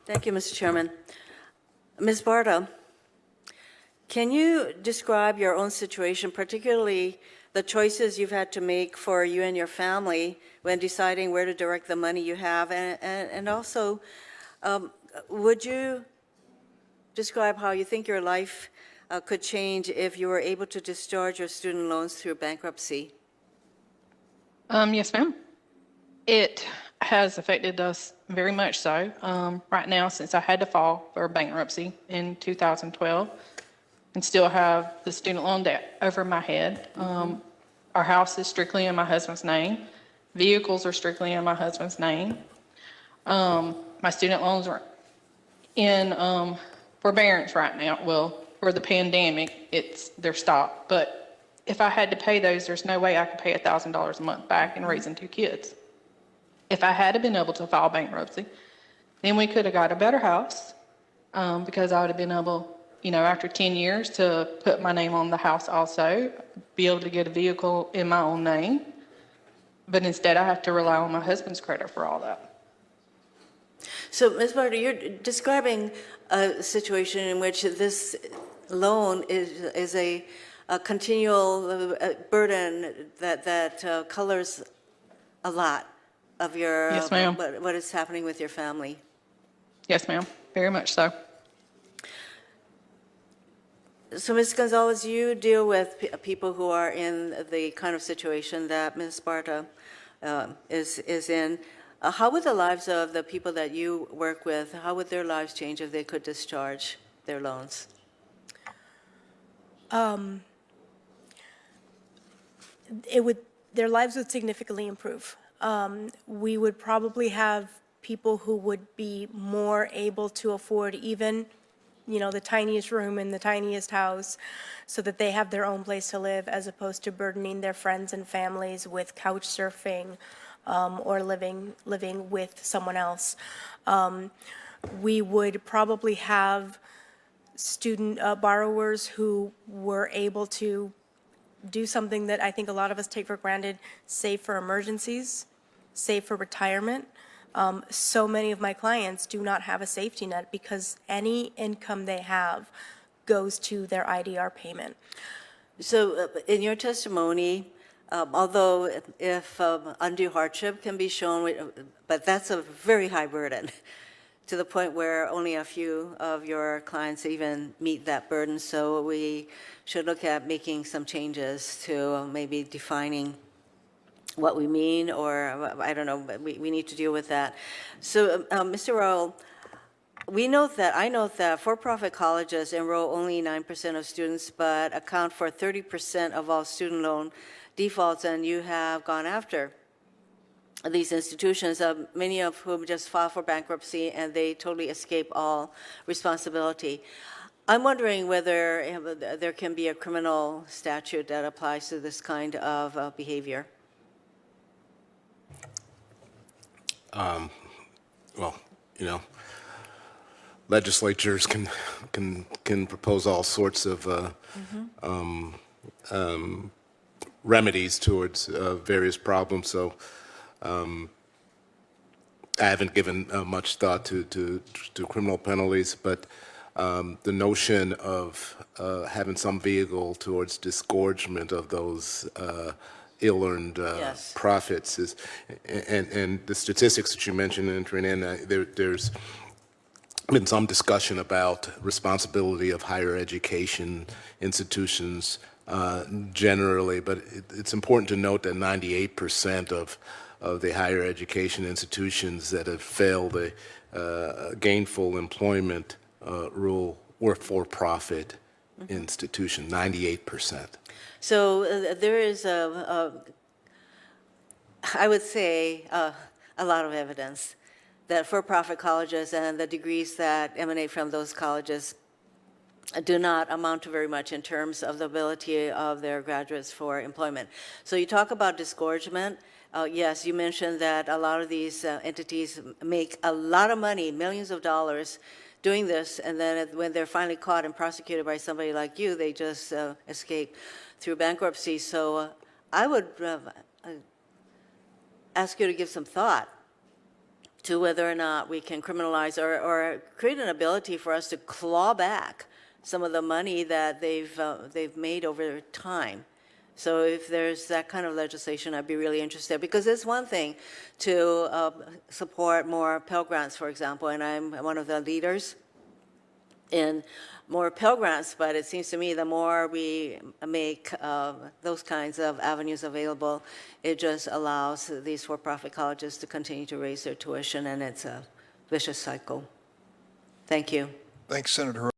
Thank you, Mr. Chairman. Ms. Barta, can you describe your own situation, particularly the choices you've had to make for you and your family when deciding where to direct the money you have? And also, would you describe how you think your life could change if you were able to discharge your student loans through bankruptcy? Yes, ma'am. It has affected us very much so. Right now, since I had to file for bankruptcy in 2012 and still have the student loan debt over my head, our house is strictly in my husband's name. Vehicles are strictly in my husband's name. My student loans are in forbearance right now. Well, for the pandemic, they're stopped. But if I had to pay those, there's no way I could pay $1,000 a month back in raising 2 kids. If I had been able to file bankruptcy, then we could have got a better house because I would have been able, after 10 years to put my name on the house also, be able to get a vehicle in my own name. But instead, I have to rely on my husband's credit for all that. So, Ms. Barter, you're describing a situation in which this loan is a continual burden that colors a lot of your Yes, ma'am. what is happening with your family. Yes, ma'am. Very much so. So, Ms. Gonzalez, you deal with people who are in the kind of situation that Ms. Barta is in. How would the lives of the people that you work with, how would their lives change if they could discharge their loans? Their lives would significantly improve. We would probably have people who would be more able to afford even, the tiniest room in the tiniest house so that they have their own place to live as opposed to burdening their friends and families with couch surfing or living with someone else. We would probably have student borrowers who were able to do something that I think a lot of us take for granted, save for emergencies, save for retirement. So many of my clients do not have a safety net because any income they have goes to their IDR payment. So in your testimony, although if undue hardship can be shown, but that's a very high burden to the point where only a few of your clients even meet that burden. So we should look at making some changes to maybe defining what we mean, or I don't know, but we need to deal with that. So, Mr. Rowell, I note that for-profit colleges enroll only 9% of students, but account for 30% of all student loan defaults, and you have gone after these institutions, many of whom just file for bankruptcy, and they totally escape all responsibility. I'm wondering whether there can be a criminal statute that applies to this kind of behavior. Well, legislatures can propose all sorts of remedies towards various problems. So I haven't given much thought to criminal penalties, but the notion of having some vehicle towards disgorgement of those ill-earned Yes. profits is, and the statistics that you mentioned entering in, there's been some discussion about responsibility of higher education institutions generally, but it's important to note that 98% of the higher education institutions that have failed a gainful employment rule were for-profit institutions, 98%. So there is I would say, a lot of evidence that for-profit colleges and the degrees that emanate from those colleges do not amount to very much in terms of the ability of their graduates for employment. So you talk about disgorgement. Yes, you mentioned that a lot of these entities make a lot of money, millions of dollars, doing this, and then when they're finally caught and prosecuted by somebody like you, they just escape through bankruptcy. So I would ask you to give some thought to whether or not we can criminalize or create an ability for us to claw back some of the money that they've made over time. So if there's that kind of legislation, I'd be really interested, because it's one thing to support more Pell Grants, for example, and I'm one of the leaders in more Pell Grants, but it seems to me the more we make those kinds of avenues available, it just allows these for-profit colleges to continue to raise their tuition, and it's a vicious cycle. Thank you. Thanks, Senator Hirono.